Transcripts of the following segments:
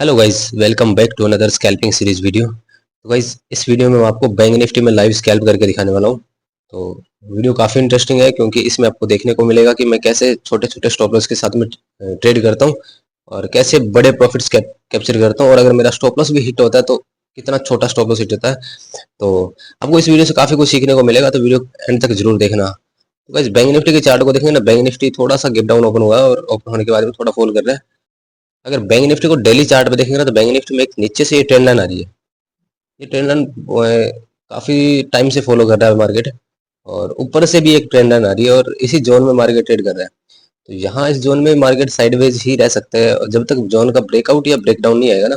Hello guys, welcome back to another scalping series video. तो guys, इस वीडियो में मैं आपको बैंक निफ्टी में लाइव स्कैल्प करके दिखाने वाला हूँ। तो वीडियो काफ़ी इंटरेस्टिंग है क्योंकि इसमें आपको देखने को मिलेगा कि मैं कैसे छोटे-छोटे स्टॉप लॉस के साथ में ट्रेड करता हूँ और कैसे बड़े प्रॉफिट्स कैप्चर करता हूँ, और अगर मेरा स्टॉप लॉस भी हिट होता है तो कितना छोटा स्टॉप लॉस हिट होता है। तो आपको इस वीडियो से काफ़ी कुछ सीखने को मिलेगा, तो वीडियो एंड तक जरूर देखना। तो गाइस, बैंक निफ्टी के चार्ट को देखेंगे ना, बैंक निफ्टी थोड़ा सा गैप डाउन ओपन हुआ है और ओपन होने के बाद में थोड़ा फॉल कर रहा है। अगर बैंक निफ्टी को डेली चार्ट पे देखेंगे ना, तो बैंक निफ्टी में एक नीचे से ये ट्रेंड लाइन आ रही है। ये ट्रेंड लाइन काफी टाइम से फॉलो कर रहा है मार्केट, और ऊपर से भी एक ट्रेंड लाइन आ रही है और इसी जोन में मार्केट ट्रेड कर रहा है। तो यहाँ इस जोन में मार्केट साइडवेज ही रह सकता है, और जब तक जोन का ब्रेकआउट या ब्रेकडाउन नहीं आएगा ना,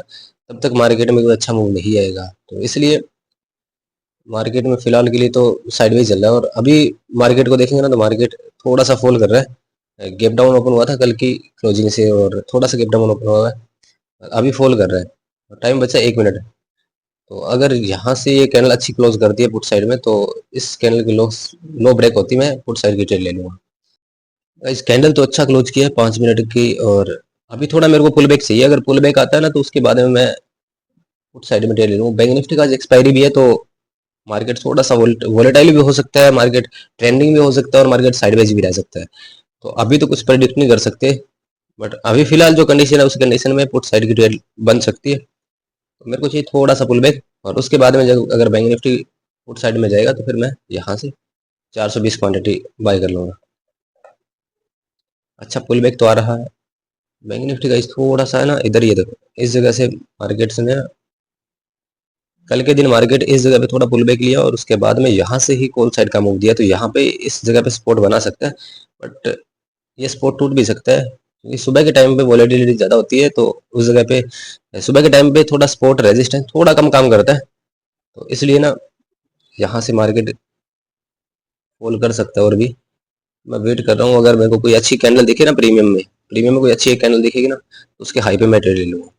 तब तक मार्केट में कोई अच्छा मूव नहीं आएगा। तो इसलिए मार्केट में फिलहाल के लिए तो साइडवेज चल रहा है। और अभी मार्केट को देखेंगे ना, तो मार्केट थोड़ा सा फॉल कर रहा है। गैप डाउन ओपन हुआ था कल की क्लोजिंग से, और थोड़ा सा गैप डाउन ओपन हुआ है, अभी फॉल कर रहा है। टाइम बचा 1 मिनट। तो अगर यहाँ से ये कैंडल अच्छी क्लोज करती है पुट साइड में, तो इस कैंडल की लो ब्रेक होती, मैं पुट साइड की ट्रेड ले लूंगा। इस कैंडल तो अच्छा क्लोज किया है 5 मिनट की, और अभी थोड़ा मेरे को पुल बैक चाहिए। अगर पुल बैक आता है ना, तो उसके बाद में मैं पुट साइड में ट्रेड ले लूंगा। बैंक निफ्टी का आज एक्सपायरी भी है, तो मार्केट थोड़ा सा वोलेटाइल भी हो सकता है, मार्केट ट्रेंडिंग भी हो सकता है, और मार्केट साइडवेज भी रह सकता है। तो अभी तो कुछ प्रेडिक्ट नहीं कर सकते, बट अभी फिलहाल जो कंडीशन है उस कंडीशन में पुट साइड की ट्रेड बन सकती है। तो मेरे को चाहिए थोड़ा सा पुल बैक, और उसके बाद में जब अगर बैंक निफ्टी पुट साइड में जाएगा, तो फिर मैं यहाँ से 420 क्वांटिटी बाय कर लूंगा। अच्छा, पुल बैक तो आ रहा है बैंक निफ्टी का। इस थोड़ा सा है ना, इधर ये देखो, इस जगह से मार्केट से ना, कल के दिन मार्केट इस जगह पे थोड़ा पुल बैक लिया, और उसके बाद में यहाँ से ही कॉल साइड का मूव दिया। तो यहाँ पे इस जगह पे सपोर्ट बना सकता है, बट ये सपोर्ट टूट भी सकता है क्योंकि सुबह के टाइम पे वॉलेटिलिटी ज़्यादा होती है। तो उस जगह पे सुबह के टाइम पे थोड़ा सपोर्ट रेजिस्टेंस थोड़ा कम काम करता है। तो इसलिए ना, यहाँ से मार्केट फॉल कर सकता है। और भी मैं वेट कर रहा हूँ, अगर मेरे को कोई अच्छी कैंडल दिखे ना प्रीमियम में कोई अच्छी एक कैंडल दिखेगी ना, तो उसके हाई पे मैं ट्रेड ले लूँगा।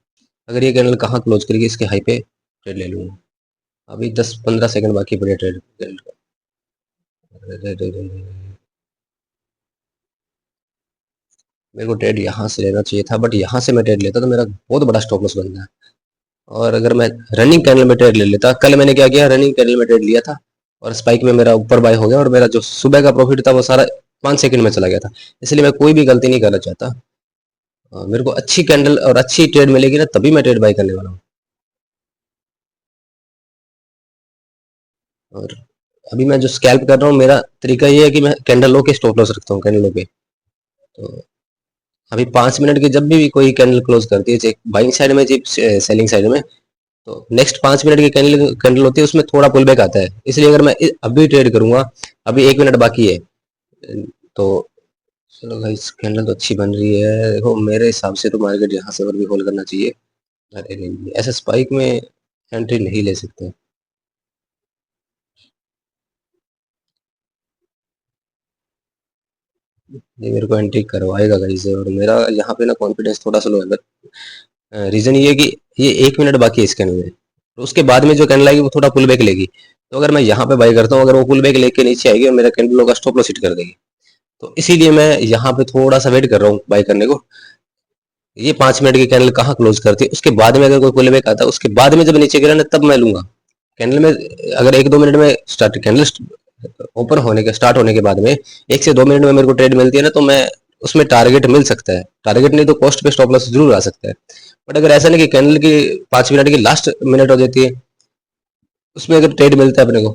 अगर ये कैंडल कहाँ क्लोज करेगी, इसके हाई पे ट्रेड ले लूँगा। अभी 10-15 सेकंड बाकी पड़े ट्रेड का। मेरे को ट्रेड यहाँ से लेना चाहिए था, बट यहाँ से मैं ट्रेड लेता तो मेरा बहुत बड़ा स्टॉप लॉस बनता है। और अगर मैं रनिंग कैंडल में ट्रेड ले लेता, कल मैंने क्या किया, रनिंग कैंडल में ट्रेड लिया था और स्पाइक में मेरा ऊपर बाय हो गया, और मेरा जो सुबह का प्रॉफिट था वो सारा 5 सेकंड में चला गया था। इसलिए मैं कोई भी गलती नहीं करना चाहता। मेरे को अच्छी कैंडल और अच्छी ट्रेड मिलेगी ना, तभी मैं ट्रेड बाय करने वाला हूँ। और अभी मैं जो स्कैल्प कर रहा हूँ, मेरा तरीका ये है कि मैं कैंडल लो के स्टॉप लॉस रखता हूँ, कैंडल लो पे। तो अभी 5 मिनट की जब भी कोई कैंडल क्लोज करती है, चाहे बाइंग साइड में चाहे सेलिंग साइड में, तो नेक्स्ट 5 मिनट की कैंडल कैंडल होती है, उसमें थोड़ा पुल बैक आता है। इसलिए अगर मैं अभी ट्रेड करूंगा, अभी 1 मिनट बाकी है, तो चलो भाई, कैंडल तो अच्छी बन रही है। देखो, मेरे हिसाब से तो मार्केट यहाँ से और भी होल्ड करना चाहिए। अरे नहीं, ऐसे स्पाइक में एंट्री नहीं ले सकते। ये मेरे को एंट्री करवाएगा गाइस, और मेरा यहाँ पे ना कॉन्फिडेंस थोड़ा सा लो है। रीजन ये है कि ये 1 मिनट बाकी है इस कैंडल में, तो उसके बाद में जो कैंडल आएगी वो थोड़ा पुल बैक लेगी। तो अगर मैं यहाँ पे बाई करता हूँ, अगर वो पुल बैक लेके नीचे आएगी और मेरा कैंडल का स्टॉप लॉस हिट कर देगी, तो इसीलिए मैं यहाँ पे थोड़ा सा वेट कर रहा हूँ बाई करने को। ये 5 मिनट की कैंडल कहाँ क्लोज करती है, उसके बाद में अगर कोई पुल बैक आता है, उसके बाद में जब नीचे गिरा ना, तब मैं लूंगा। कैंडल में अगर 1-2 मिनट में स्टार्ट कैंडल ओपन होने के स्टार्ट होने के बाद में 1 से 2 मिनट में मेरे को ट्रेड मिलती है ना, तो मैं उसमें टारगेट मिल सकता है। टारगेट नहीं तो कॉस्ट पे स्टॉप लॉस जरूर आ सकता है। बट अगर ऐसा नहीं कि कैंडल की 5 मिनट की लास्ट मिनट हो जाती है, उसमें अगर ट्रेड मिलता है अपने को,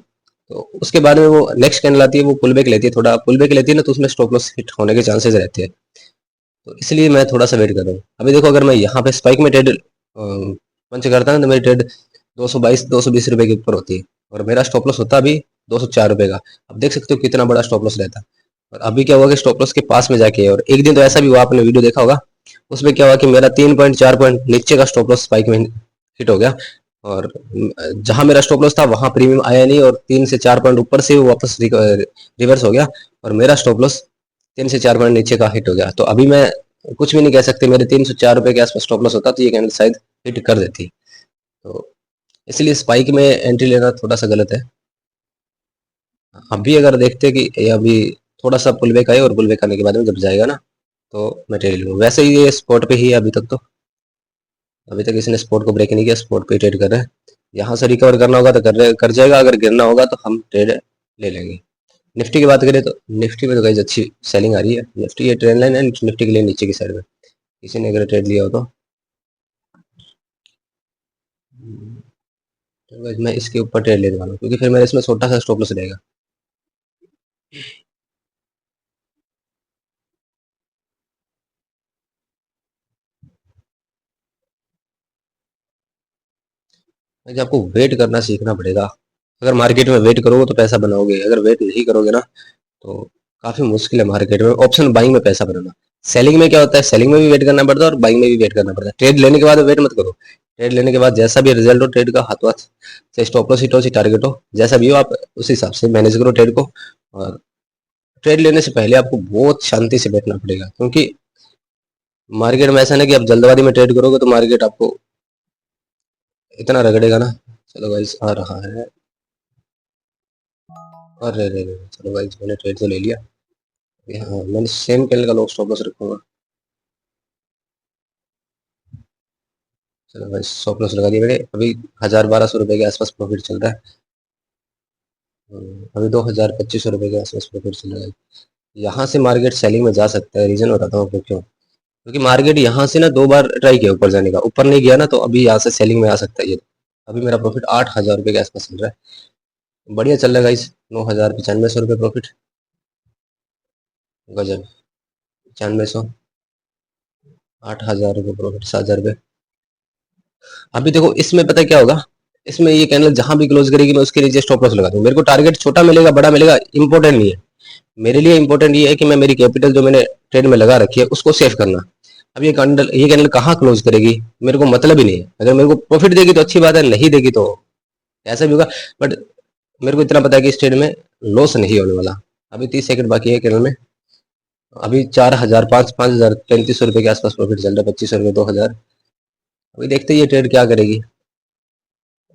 तो उसके बाद में वो नेक्स्ट कैंडल आती है, वो पुल बैक लेती है, थोड़ा पुल बैक लेती है ना, तो उसमें स्टॉप लॉस हिट होने के चांसेस रहते हैं। तो इसलिए मैं थोड़ा सा वेट कर रहा हूँ। अभी देखो, अगर मैं यहाँ पे स्पाइक में ट्रेड पंच करता हूँ, तो मेरी ट्रेड 222-220 रुपए के ऊपर होती है, और मेरा स्टॉप लॉस होता है अभी 204 रुपए का। अब देख सकते हो कितना बड़ा स्टॉप लॉस रहता है। और अभी क्या हुआ कि स्टॉप लॉस के पास में जाके, और एक दिन तो ऐसा भी हुआ, आपने वीडियो देखा होगा, उसमें क्या हुआ कि मेरा 3 पॉइंट 4 पॉइंट नीचे का स्टॉप लॉस स्पाइक में हिट हो गया, और जहां मेरा स्टॉप लॉस था वहां प्रीमियम आया नहीं, और 3 से 4 पॉइंट ऊपर से वो वापस रिवर्स हो गया, और मेरा स्टॉप लॉस 3 से 4 पॉइंट नीचे का हिट हो गया। तो अभी मैं कुछ भी नहीं कह सकते, मेरे 304 रुपए के आसपास स्टॉप लॉस होता तो ये कैंडल शायद हिट कर देती। तो इसलिए स्पाइक में एंट्री लेना थोड़ा सा गलत है। अभी अगर देखते कि ये अभी थोड़ा सा पुल बैक आए, और पुल बैक आने के बाद में जब जाएगा ना, तो मैं ट्रेड लूंगा। वैसे ही ये स्पॉट पे ही है अभी तक तो। अभी तक इसने सपोर्ट को ब्रेक नहीं किया, सपोर्ट पे ट्रेड कर रहा है। यहाँ से रिकवर करना होगा तो कर जाएगा, अगर गिरना होगा तो हम ट्रेड ले लेंगे। निफ्टी की बात करें तो निफ्टी में तो गाइस अच्छी सेलिंग आ रही है। निफ्टी ये ट्रेंड लाइन है, निफ्टी के लिए नीचे की साइड में किसी ने अगर ट्रेड लिया हो तो गाइस मैं इसके ऊपर ट्रेड लेने वाला हूँ, क्योंकि फिर मेरा इसमें छोटा सा स्टॉप लॉस रहेगा। गाइस आपको वेट करना सीखना पड़ेगा। अगर मार्केट में वेट करोगे तो पैसा बनाओगे, अगर वेट नहीं करोगे ना तो काफी मुश्किल है मार्केट में ऑप्शन बाइंग में पैसा बनाना। सेलिंग में क्या होता है, सेलिंग में भी वेट करना पड़ता है और बाइंग में भी वेट करना पड़ता है। ट्रेड लेने के बाद वेट मत करो, ट्रेड लेने के बाद जैसा भी रिजल्ट हो ट्रेड का, हाथ हाथ से स्टॉप लॉस हिट हो, टारगेट हो, जैसा भी हो आप उस हिसाब से मैनेज करो ट्रेड को। और ट्रेड लेने से पहले आपको बहुत शांति से बैठना पड़ेगा, क्योंकि मार्केट में ऐसा नहीं कि आप जल्दबाजी में ट्रेड करोगे तो मार्केट आपको इतना रगड़ेगा ना। चलो गाइस आ रहा है, अरे रे रे, चलो गाइस मैंने ट्रेड तो ले लिया। हाँ मैंने सेम कैंडल का लो स्टॉप लॉस रखूंगा। चलो भाई स्टॉप लॉस लगा दिया मैंने। अभी 1000-1200 रुपए के आसपास प्रॉफिट चल रहा है। अभी 2000-2500 रुपए के आसपास प्रॉफिट चल रहा है। यहाँ से मार्केट सेलिंग में जा सकता है, रीजन बताता हूँ आपको क्यों। क्योंकि मार्केट यहाँ से ना 2 बार ट्राई किया ऊपर जाने का, ऊपर नहीं गया ना, तो अभी यहाँ से सेलिंग में आ सकता है ये। अभी मेरा प्रॉफिट 8000 रुपए के आसपास चल रहा है, बढ़िया चल रहा है गाइस। 9095 रुपये प्रॉफिट, गजब। 9500, 8000 रुपये प्रॉफिट, 7000 रुपये। अभी देखो इसमें पता है क्या होगा, इसमें ये कैंडल जहां भी क्लोज करेगी मैं उसके नीचे स्टॉप लॉस लगा दूं। मेरे को टारगेट छोटा मिलेगा बड़ा मिलेगा इंपॉर्टेंट नहीं है, मेरे लिए इंपॉर्टेंट ये है कि मैं मेरी कैपिटल जो मैंने ट्रेड में लगा रखी है उसको सेव करना। अब ये कैंडल कहाँ क्लोज करेगी मेरे को मतलब ही नहीं है। अगर मेरे को प्रॉफिट देगी तो अच्छी बात है, नहीं देगी तो ऐसा भी होगा। बट मेरे को इतना पता है कि इस ट्रेड में लॉस नहीं होने वाला। अभी 30 सेकंड बाकी है कैंडल में। अभी 4000, 5000, 3500 रुपए के आसपास प्रॉफिट चल रहा है, 2500 रुपये, 2000। अभी देखते हैं ये ट्रेड क्या करेगी।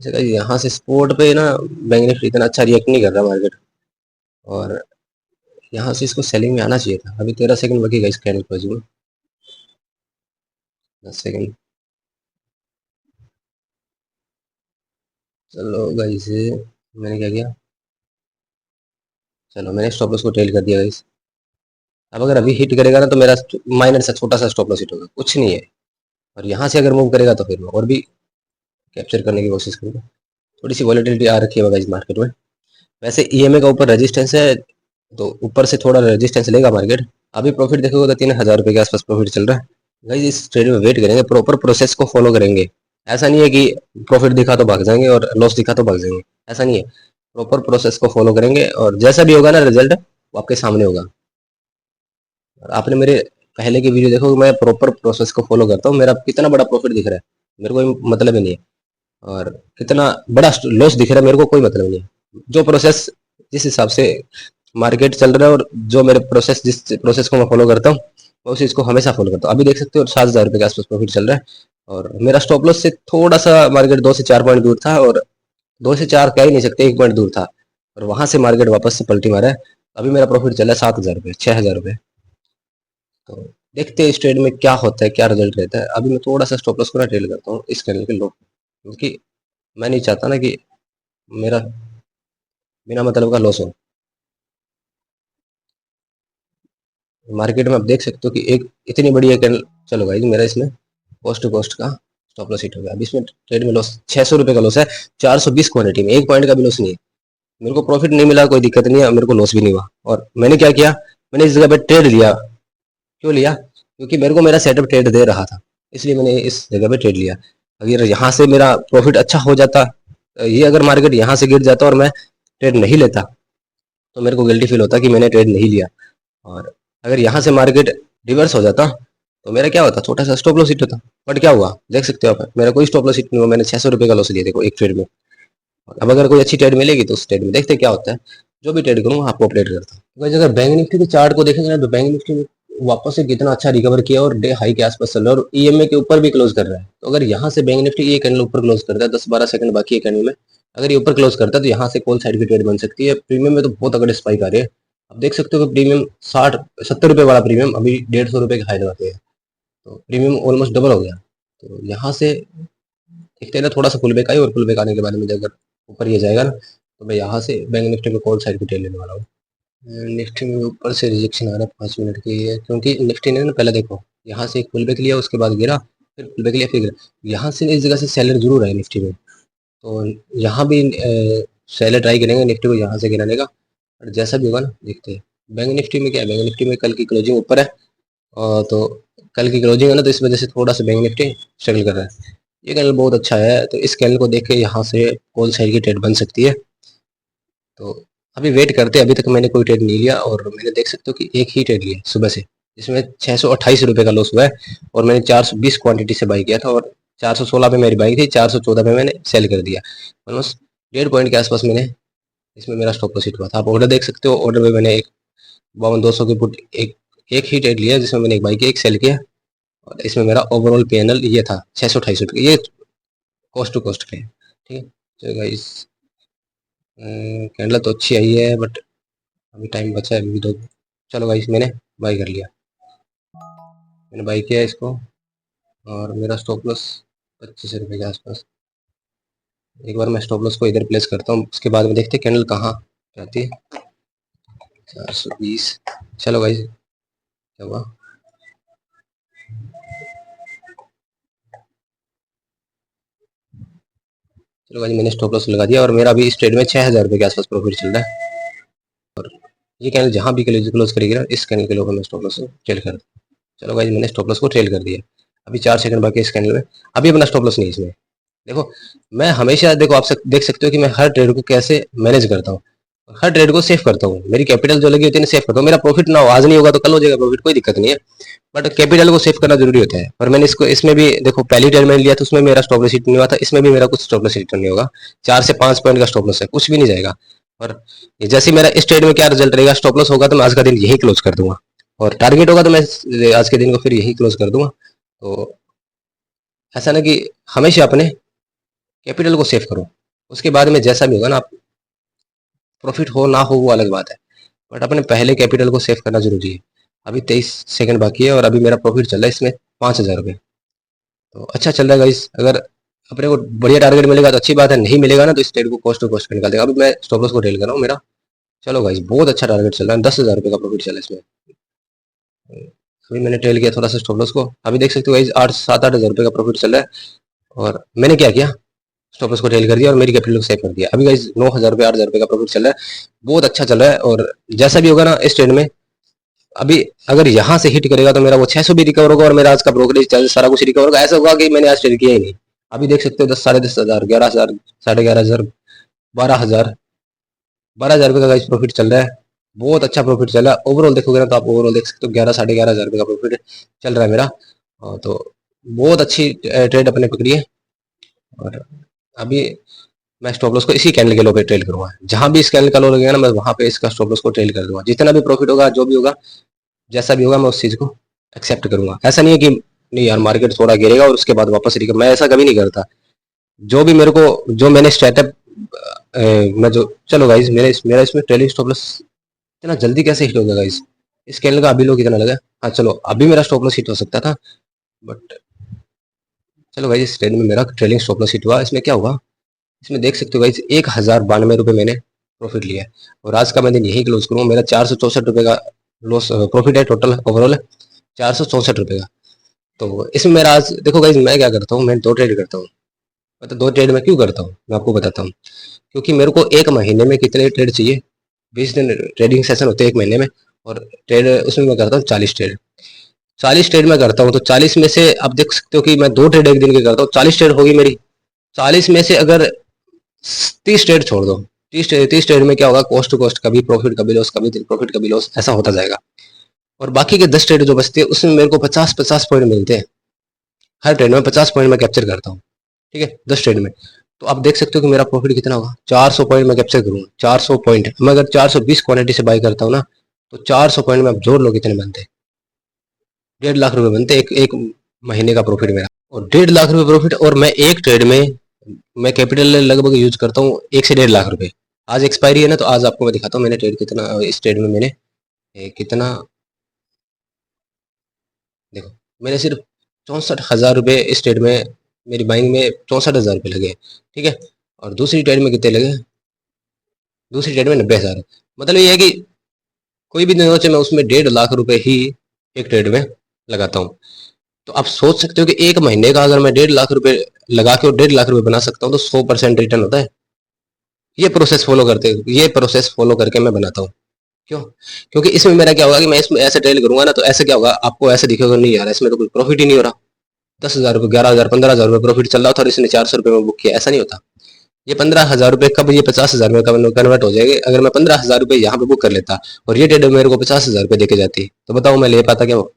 अच्छा यहाँ से सपोर्ट पे ना बैंक निफ्टी इतना अच्छा रिएक्ट नहीं कर रहा मार्केट, और यहाँ से इसको सेलिंग में आना चाहिए था। अभी 13 सेकंड बाकी इस कैंडल पर, 10 सेकंड। चलो गाइस मैंने क्या किया, चलो मैंने स्टॉप लॉस को टेल कर दिया गाइस। अब अगर अभी हिट करेगा ना तो मेरा माइनर सा छोटा सा स्टॉप लॉस हिट होगा, कुछ नहीं है। और यहाँ से अगर मूव करेगा तो फिर मैं और भी कैप्चर करने की कोशिश करूँगा। थोड़ी सी वॉलेटिलिटी आ रखी है गाइस मार्केट में। वैसे ईएमए का ऊपर रेजिस्टेंस है, तो ऊपर से थोड़ा रेजिस्टेंस लेगा मार्केट। अभी प्रॉफिट देखोगे तो 3000 रुपये के आसपास प्रॉफिट चल रहा है। गाइस इस ट्रेड में वेट करेंगे, प्रॉपर प्रोसेस को फॉलो करेंगे। ऐसा नहीं है कि प्रॉफिट दिखा तो भाग जाएंगे और लॉस दिखा तो भाग जाएंगे, ऐसा नहीं है। प्रॉपर प्रोसेस को फॉलो करेंगे और जैसा भी होगा ना रिजल्ट वो आपके सामने होगा। और आपने मेरे पहले की वीडियो देखो, मैं प्रॉपर प्रोसेस को फॉलो करता हूँ। मेरा कितना बड़ा प्रॉफिट दिख रहा है मेरे को मतलब ही नहीं है, और कितना बड़ा लॉस दिख रहा है मेरे को कोई मतलब नहीं है। जो प्रोसेस जिस हिसाब से मार्केट चल रहा है और जो मेरे प्रोसेस जिस प्रोसेस को मैं फॉलो करता हूँ मैं उस चीज को हमेशा फॉलो करता हूँ। अभी देख सकते हो 7000 रुपये के आसपास प्रॉफिट चल रहा है, और मेरा स्टॉप लॉस से थोड़ा सा मार्केट 2 से 4 पॉइंट दूर था, और 2 से 4 कह ही नहीं सकते, 1 पॉइंट दूर था। और वहां से मार्केट वापस से पलटी मारा है। अभी मेरा प्रॉफिट चला है 7000 रुपये, 6000 रुपये। तो देखते हैं इस ट्रेड में क्या होता है, क्या रिजल्ट रहता है। अभी मैं थोड़ा सा स्टॉप लॉस को ना ट्रेड करता हूँ इस कैंडल के लो, क्योंकि मैं नहीं चाहता ना कि मेरा बिना मतलब का लॉस हो। मार्केट में आप देख सकते हो कि एक इतनी बड़ी एक कैंडल। चलो भाई मेरा इसमें कोस्ट टू कोस्ट का स्टॉप लॉस हिट हो गया। अभी इसमें ट्रेड में लॉस 600 रुपये का लॉस है, 420 क्वांटिटी में, 1 पॉइंट का भी लॉस नहीं है। मेरे को प्रॉफिट नहीं मिला, कोई दिक्कत नहीं है, मेरे को लॉस भी नहीं हुआ। और मैंने क्या किया, मैंने इस जगह पे ट्रेड लिया। क्यों लिया, क्योंकि मेरे को मेरा सेटअप ट्रेड दे रहा था, इसलिए मैंने इस जगह पे ट्रेड लिया। अगर यहाँ से मेरा प्रॉफिट अच्छा हो जाता, ये अगर मार्केट यहाँ से गिर जाता और मैं ट्रेड नहीं लेता तो मेरे को गिल्टी फील होता कि मैंने ट्रेड नहीं लिया। और अगर यहाँ से मार्केट रिवर्स हो जाता तो मेरा क्या होता, छोटा सा स्टॉप लॉस हिट होता। बट क्या हुआ देख सकते हो आप, मेरा कोई स्टॉप लॉस हिट नहीं हुआ। मैंने 600 रुपये का लॉस लिया देखो एक ट्रेड में। अब अगर कोई अच्छी ट्रेड मिलेगी तो उस ट्रेड में देखते क्या होता है। जो भी ट्रेड करूँ आपको अपडेट करता हूँ। वैसे अगर बैंक निफ्टी के चार्ट को देखेंगे ना तो बैंक निफ्टी में वापस से कितना अच्छा रिकवर किया और डे हाई के आसपास चल रहा है और ईएमए के ऊपर भी क्लोज कर रहा है। तो अगर यहाँ से बैंक निफ्टी ये कैंडल ऊपर क्लोज करता है, 10-12 सेकंड बाकी है कैंडल में, अगर ये ऊपर क्लोज करता है तो यहाँ से कॉल साइड की ट्रेड बन सकती है। प्रीमियम में तो बहुत अगर स्पाइक आ रही है। आप देख सकते हो कि प्रीमियम 60-70 रुपए वाला प्रीमियम अभी 150 रुपए के हाई लगाते हैं, तो प्रीमियम ऑलमोस्ट डबल हो गया। तो यहाँ से देखते हैं ना, थोड़ा सा पुल बैक आई और पुल बैक आने के बाद मुझे अगर ऊपर ये जाएगा ना, तो मैं यहाँ से बैंक निफ्टी में कॉल साइड की ट्रेड लेने वाला हूँ। निफ्टी में ऊपर से रिजेक्शन आ रहा है 5 मिनट की है, क्योंकि निफ्टी ने ना पहले देखो यहाँ से एक पुल बैक लिया, उसके बाद गिरा, फिर पुल बैक लिया, फिर गिरा। यहाँ से इस जगह से सेलर जरूर है निफ्टी में, तो यहाँ भी सेलर ट्राई करेंगे निफ्टी को यहाँ से गिराने का। और जैसा भी होगा ना देखते हैं। बैंक निफ्टी में क्या है, बैंक निफ्टी में कल की क्लोजिंग ऊपर है, और तो कल की क्लोजिंग है ना, तो इस वजह से थोड़ा सा बैंक निफ्टी स्ट्रगल कर रहा है। ये कैंडल बहुत अच्छा है, तो इस कैंडल को देख के यहाँ से कॉल साइड की ट्रेड बन सकती है। तो अभी वेट करते हैं, अभी तक मैंने कोई ट्रेड नहीं लिया, और मैंने देख सकते हो कि एक ही ट्रेड लिया सुबह से, जिसमें 628 रुपये का लॉस हुआ है, और मैंने 420 क्वांटिटी से बाई किया था, और 416 पे मेरी बाई थी, 414 पे मैंने सेल कर दिया। ऑलमोस्ट 1.5 पॉइंट के आसपास मैंने इसमें मेरा स्टॉप लॉस हिट हुआ था। आप ऑर्डर देख सकते हो, ऑर्डर में मैंने एक 52,200 की पुट एक ही ट्रेड लिया, जिसमें मैंने एक बाई किया, एक सेल किया, और इसमें मेरा ओवरऑल पीएनएल ये था 628 रुपये, ये कॉस्ट टू कॉस्ट पे। ठीक है, तो गाइस कैंडल तो अच्छी आई है, बट अभी टाइम बचा है, अभी तो। चलो गाइस, मैंने बाई कर लिया, मैंने बाई किया इसको, और मेरा स्टॉप लॉस 25 रुपये के आसपास। एक बार मैं स्टॉप लॉस को इधर प्लेस करता हूँ, उसके बाद में देखते हैं कैंडल कहाँ जाती है। 420। चलो गाइस, क्या हुआ, चलो गाइस मैंने स्टॉप लॉस लगा दिया, और मेरा अभी इस ट्रेड में 6,000 रुपये के आसपास प्रॉफिट चल रहा है। और ये कैंडल जहाँ भी क्लोज करेगी ना, इस कैंडल के लोगों में स्टॉप लॉस ट्रेल कर। चलो गाइस, मैंने स्टॉप लॉस को ट्रेल कर दिया। अभी 4 सेकंड बाकी इस कैंडल में, अभी अपना स्टॉप लॉस नहीं है इसमें। देखो, मैं हमेशा देखो, आप देख सकते हो कि मैं हर ट्रेड को कैसे मैनेज करता हूँ, हर ट्रेड को सेव करता हूँ। मेरी कैपिटल जो लगी होती है सेव करता हूँ। मेरा प्रॉफिट ना हो, आज नहीं होगा तो कल हो जाएगा प्रॉफिट, कोई दिक्कत नहीं है, बट कैपिटल को सेव करना जरूरी होता है। और मैंने इसको इसमें भी देखो, पहली ट्रेड मैंने लिया था, उसमें मेरा स्टॉप लॉस हिट नहीं हुआ था, इसमें भी मेरा कुछ स्टॉप लॉस हिट नहीं होगा। 4 से 5 पॉइंट का स्टॉप लॉस है, कुछ भी नहीं जाएगा। और जैसे मेरा इस ट्रेड में क्या रिजल्ट रहेगा, स्टॉप लॉस होगा तो मैं आज का दिन यही क्लोज कर दूंगा, और टारगेट होगा तो मैं आज के दिन को फिर यही क्लोज कर दूंगा। तो ऐसा ना कि हमेशा अपने कैपिटल को सेव करो, उसके बाद में जैसा भी होगा ना, आप प्रॉफिट हो ना हो वो अलग बात है, बट अपने पहले कैपिटल को सेव करना जरूरी है। अभी 23 सेकंड बाकी है, और अभी मेरा प्रॉफिट चल रहा है इसमें 5,000 रुपये, तो अच्छा चल रहा है गाइस। अगर अपने को बढ़िया टारगेट मिलेगा तो अच्छी बात है, नहीं मिलेगा ना तो इस ट्रेड को कॉस्ट टू कॉस्ट निकाल देगा। अभी मैं स्टॉप लॉस को टेल कर रहा हूँ मेरा। चलो गाइस, बहुत अच्छा टारगेट चल रहा है, 10,000 रुपये का प्रॉफिट चला इसमें। अभी मैंने ट्रेल किया थोड़ा सा स्टॉप लॉस को, अभी देख सकते हो गाइस 8-7-8 हज़ार रुपये का प्रॉफिट चल रहा है। और मैंने क्या किया, स्टॉप लॉस को टेल कर दिया और मेरी कैपिटल को सेव कर दिया। अभी गाइस 9,000 रुपये 8,000 रुपये का प्रॉफिट चल रहा है, बहुत अच्छा चल रहा है। और जैसा भी होगा ना इस ट्रेड में, अभी अगर यहाँ से हिट करेगा तो मेरा वो 600 भी रिकवर होगा, और मेरा आज का ब्रोकरेज चार्ज सारा कुछ रिकवर होगा। ऐसा होगा कि मैंने आज ट्रेड किया ही नहीं। अभी देख सकते हो 10, 10,500, 11,000, 11,500, 12,000, 12,000 रुपये का गाइस प्रॉफिट चल रहा है। बहुत अच्छा प्रॉफिट चल रहा है। ओवरऑल देखोगे ना तो आप ओवरऑल देख सकते हो 11, 11,500 रुपये का प्रॉफिट चल रहा है मेरा। तो बहुत अच्छी ट्रेड अपने पकड़ी है। और अभी मैं स्टॉप लॉस को इसी कैंडल के लो पे ट्रेड करूंगा, जहां भी इस कैंडल का लो लगेगा ना, मैं वहां पे इसका स्टॉप लॉस को ट्रेड कर दूंगा। जितना भी प्रॉफिट होगा, जो भी होगा, जैसा भी होगा, मैं उस चीज को एक्सेप्ट करूंगा। ऐसा नहीं है कि नहीं यार मार्केट थोड़ा गिरेगा और उसके बाद वापस रिकवर, मैं ऐसा कभी नहीं करता। जो भी मेरे को, जो मैंने स्टार्टअप, मैं जो, चलो गाइस मेरा इसमें ट्रेलिंग स्टॉप लॉस इतना जल्दी कैसे हिट हो गया गाइस, इस कैंडल का अभी लो कितना लगा। हाँ चलो, अभी मेरा स्टॉप लॉस हिट हो सकता था, बट चलो गाइस इस ट्रेड में मेरा ट्रेलिंग स्टॉप लॉस हिट हुआ। इसमें क्या हुआ, इसमें देख सकते हो गाइस 1,092 रुपये मैंने प्रॉफिट लिया है, और आज का मैं दिन यही क्लोज करूँ। मेरा 464 रुपये का लॉस प्रॉफिट है टोटल ओवरऑल, 464 रुपये का। तो इसमें मेरा आज देखो गाइस, मैं क्या करता हूँ, मैं दो ट्रेड करता हूँ। मतलब दो ट्रेड में क्यों करता हूँ मैं आपको बताता हूँ। क्योंकि मेरे को एक महीने में कितने ट्रेड चाहिए, 20 दिन ट्रेडिंग सेशन होते हैं एक महीने में, और ट्रेड उसमें मैं करता हूँ 40 ट्रेड। 40 ट्रेड में करता हूँ, तो 40 में से आप देख सकते हो कि मैं दो ट्रेड एक दिन के करता हूँ, 40 ट्रेड होगी मेरी। 40 में से अगर 30 ट्रेड छोड़ दो, 30 ट्रेड में क्या होगा, कॉस्ट टू कॉस्ट, कभी प्रॉफिट कभी लॉस, कभी प्रॉफिट कभी लॉस, ऐसा होता जाएगा। और बाकी के 10 ट्रेड जो बचते हैं उसमें मेरे को 50-50 पॉइंट मिलते हैं। हर ट्रेड में 50 पॉइंट मैं कैप्चर करता हूँ, ठीक है, 10 ट्रेड में। तो आप देख सकते हो कि मेरा प्रॉफिट कितना होगा, 400 पॉइंट मैं कैप्चर करूंगा। 400 पॉइंट मैं अगर 420 क्वांटिटी से बाई करता हूँ ना, तो 400 पॉइंट में आप जोड़ लो कितने बनते हैं, 1.5 लाख रुपए बनते हैं एक महीने का प्रॉफिट मेरा। और 1.5 लाख रुपए प्रॉफिट, और मैं एक ट्रेड में मैं कैपिटल लगभग यूज करता हूँ 1 से 1.5 लाख रुपए। आज एक्सपायरी है ना, तो आज आपको मैं दिखाता हूँ मैंने ट्रेड कितना, इस ट्रेड में मैंने कितना, देखो मैंने सिर्फ ₹64,000 इस ट्रेड में, मेरी बाइंग में ₹64,000 लगे, ठीक है। और दूसरी ट्रेड में कितने लगे? दूसरी ट्रेड में 90,000। मतलब ये है कि कोई भी दिन हो चाहे मैं उसमें 1.5 लाख ही एक ट्रेड में लगाता हूँ। तो आप सोच सकते हो कि एक महीने का अगर मैं 1.5 लाख लगा के और 1.5 लाख बना सकता हूँ तो 100% रिटर्न होता है। ये प्रोसेस फॉलो करके मैं बनाता हूँ। क्यों? क्योंकि इसमें मेरा क्या होगा कि मैं इसमें ऐसे ट्रेड करूंगा ना, तो ऐसे क्या होगा, आपको ऐसे दिखेगा नहीं यार इसमें तो कुछ प्रॉफिट ही नहीं हो रहा, ₹10,000, ₹11,000, ₹15,000 प्रॉफिट चल रहा था और इसने ₹400 में बुक किया। ऐसा नहीं होता। ये ₹15,000 कब ये 50,000 में कन्वर्ट हो जाएंगे अगर मैं ₹15,000 यहाँ पे बुक कर लेता और ये ट्रेडर मेरे को ₹50,000 दे के जाती, तो बताओ मैं ले पाता क्या वो?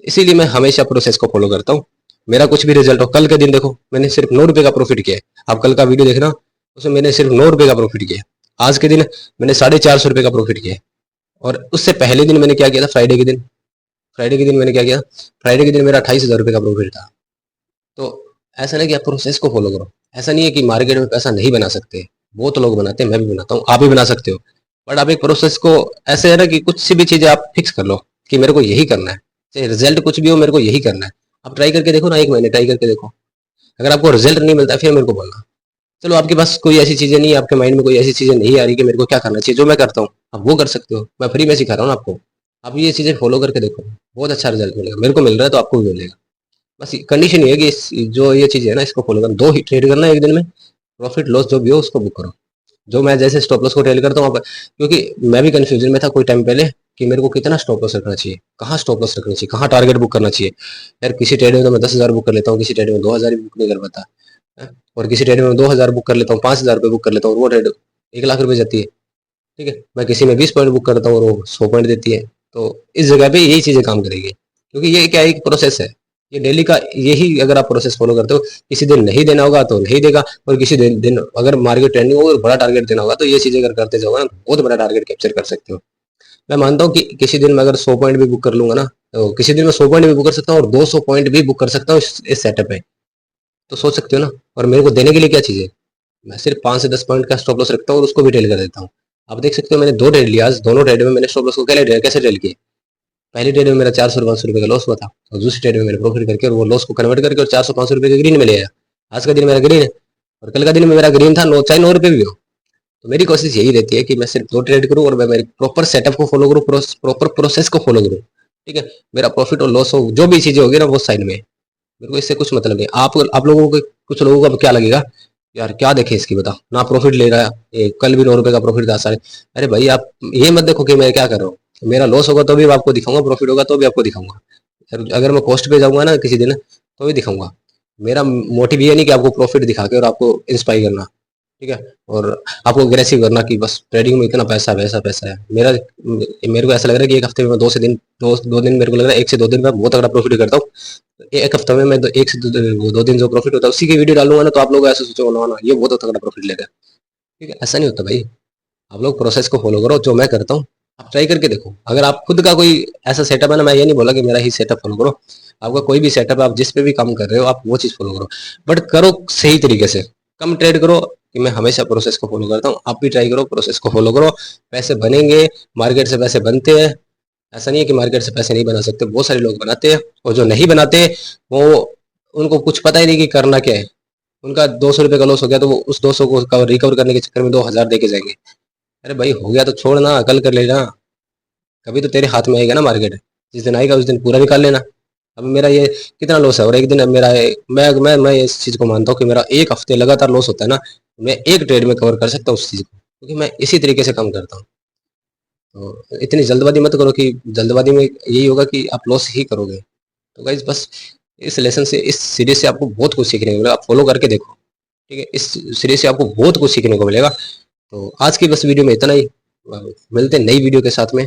इसीलिए मैं हमेशा प्रोसेस को फॉलो करता हूँ। मेरा कुछ भी रिजल्ट हो, कल के दिन देखो मैंने सिर्फ ₹9 का प्रॉफिट किया। आप कल का वीडियो देखना, उसमें मैंने सिर्फ ₹9 का प्रॉफिट किया। आज के दिन मैंने ₹450 का प्रॉफिट किया। और उससे पहले दिन मैंने क्या किया था? फ्राइडे के दिन मैंने क्या किया? फ्राइडे के दिन मेरा ₹28,000 का प्रॉफिट था। तो ऐसा नहीं कि आप प्रोसेस को फॉलो करो। ऐसा नहीं है कि मार्केट में पैसा नहीं बना सकते, बहुत लोग बनाते हैं, मैं भी बनाता हूँ, आप भी बना सकते हो। बट आप एक प्रोसेस को, ऐसे है ना कि कुछ सी भी चीजें आप फिक्स कर लो कि मेरे को यही करना है, चाहे रिजल्ट कुछ भी हो मेरे को यही करना है। आप ट्राई करके देखो ना, 1 महीने ट्राई करके देखो। अगर आपको रिजल्ट नहीं मिलता फिर मेरे को बोलना। चलो आपके पास कोई ऐसी चीजें नहीं है, आपके माइंड में कोई ऐसी चीजें नहीं आ रही कि मेरे को क्या करना चाहिए, जो मैं करता हूँ आप वो कर सकते हो। मैं फ्री में सिखा रहा हूँ ना आपको। आप ये चीजें फॉलो करके देखो, बहुत अच्छा रिजल्ट मिलेगा। मेरे को मिल रहा है तो आपको भी मिलेगा। बस कंडीशन ये है कि जो ये चीज है ना, इसको फॉलो करना। 2 ही ट्रेड करना है एक दिन में, प्रॉफिट लॉस जो भी हो उसको बुक करो। जो मैं जैसे स्टॉप लॉस को ट्रेड करता हूँ, क्योंकि मैं भी कंफ्यूजन में था कोई टाइम पहले कि मेरे को कितना स्टॉप लॉस रखना चाहिए, कहाँ स्टॉप लॉस रखना चाहिए, कहाँ टारगेट बुक करना चाहिए। यार किसी ट्रेड में तो मैं 10,000 बुक कर लेता हूँ, किसी ट्रेड में 2,000 भी बुक नहीं कर पाता है? और किसी ट्रेड में 2,000 बुक कर लेता हूँ, ₹5,000 बुक कर लेता हूँ और वो ट्रेड ₹1 लाख जाती है। ठीक है, मैं किसी में 20 पॉइंट बुक करता हूँ और वो 100 पॉइंट देती है। तो इस जगह पे यही चीजें काम करेगी, क्योंकि ये क्या एक प्रोसेस है। ये डेली का, यही अगर आप प्रोसेस फॉलो करते हो, किसी दिन नहीं देना होगा तो नहीं देगा, और किसी दिन अगर मार्केट ट्रेंडिंग होगा और बड़ा टारगेट देना होगा तो ये चीजें अगर करते जाओगे ना तो बहुत बड़ा टारगेट कैप्चर कर सकते हो। मैं मानता हूँ कि किसी दिन मैं अगर 100 पॉइंट भी बुक कर लूंगा ना, तो किसी दिन मैं 100 पॉइंट भी बुक कर सकता हूँ और 200 पॉइंट भी बुक कर सकता हूँ इस सेटअप में। तो सोच सकते हो ना। और मेरे को देने के लिए क्या चीज़ है? मैं सिर्फ 5 से 10 पॉइंट का स्टॉप लॉस रखता हूँ और उसको भी टेल कर देता हूँ। आप देख सकते हो मैंने 2 ट्रेड लिया आज, दोनों ट्रेड में मैंने स्टॉप लॉस को कैसे टेल किया। पहली ट्रेड में मेरा ₹400-500 का लॉस हुआ था और दूसरी ट्रेड में मैंने प्रॉफिट करके और वो लॉस को कन्वर्ट करके और ₹400-500 के ग्रीन में ले आया। आज का दिन मेरा ग्रीन है और कल का दिन मेरा ग्रीन था, नो चाहे ₹9 भी हो। तो मेरी कोशिश यही रहती है कि मैं सिर्फ 2 ट्रेड करूँ और मैं मेरे प्रॉपर सेटअप को फॉलो करूँ, प्रॉपर प्रोसेस को फॉलो करूँ। ठीक है, मेरा प्रॉफिट और लॉस हो, जो भी चीजें होगी ना वो साइड में, मेरे को इससे कुछ मतलब नहीं। आप लोगों को, कुछ लोगों को अब क्या लगेगा, यार क्या देखे इसकी, बता ना प्रॉफिट ले रहा है, कल भी ₹9 का प्रॉफिट था सारे। अरे भाई आप ये मत देखो कि मैं क्या कर रहा हूँ। मेरा लॉस होगा तो भी आपको दिखाऊंगा, प्रॉफिट होगा तो भी आपको दिखाऊंगा। अगर मैं कॉस्ट पे जाऊंगा ना किसी दिन तो भी दिखाऊंगा। मेरा मोटिव ये नहीं कि आपको प्रॉफिट दिखा के और आपको इंस्पायर करना, ठीक है, और आपको अग्रेसिव करना कि बस ट्रेडिंग में इतना पैसा वैसा पैसा है। मेरे को ऐसा लग रहा है कि एक हफ्ते में 2 दिन मेरे को लग रहा है, 1 से 2 दिन में बहुत तगड़ा प्रॉफिट करता हूँ। एक हफ्ते में मैं 1 से 2 दिन जो प्रॉफिट होता है उसी की वीडियो डालूंगा ना, तो आप लोग ऐसे सोचो ना ना ये बहुत तगड़ा प्रॉफिट लेगा। ठीक है, ऐसा नहीं होता भाई। आप लोग प्रोसेस को फॉलो करो, जो मैं करता हूँ आप ट्राई करके देखो। अगर आप खुद का कोई ऐसा सेटअप है ना, मैं ये नहीं बोला कि मेरा ही सेटअप फॉलो करो। आपका कोई भी सेटअप, आप जिस पे भी काम कर रहे हो आप वो चीज फॉलो करो, बट करो सही तरीके से। कम ट्रेड करो, कि मैं हमेशा प्रोसेस को फॉलो करता हूँ। आप भी ट्राई करो, प्रोसेस को फॉलो करो, पैसे बनेंगे। मार्केट से पैसे बनते हैं, ऐसा नहीं है कि मार्केट से पैसे नहीं बना सकते, बहुत सारे लोग बनाते हैं। और जो नहीं बनाते वो, उनको कुछ पता ही नहीं कि करना क्या है। उनका ₹200 का लॉस हो गया तो वो उस 200 को रिकवर करने के चक्कर में 2,000 दे के जाएंगे। अरे भाई हो गया तो छोड़ ना, कल कर लेना। कभी तो तेरे हाथ में आएगा ना मार्केट, जिस दिन आएगा उस दिन पूरा निकाल लेना। अब मेरा ये कितना लॉस है, और एक दिन अब मेरा मैं इस चीज को मानता हूँ कि मेरा एक हफ्ते लगातार लॉस होता है ना, मैं एक ट्रेड में कवर कर सकता हूँ उस चीज को, क्योंकि मैं इसी तरीके से काम करता हूँ। तो इतनी जल्दबाजी मत करो कि जल्दबाजी में यही होगा कि आप लॉस ही करोगे। तो गाइज बस इस लेसन से, इस सीरीज से आपको बहुत कुछ सीखने को मिलेगा। आप फॉलो करके देखो, ठीक है, इस सीरीज से आपको बहुत कुछ सीखने को मिलेगा। तो आज की बस वीडियो में इतना ही। मिलते हैं नई वीडियो के साथ में।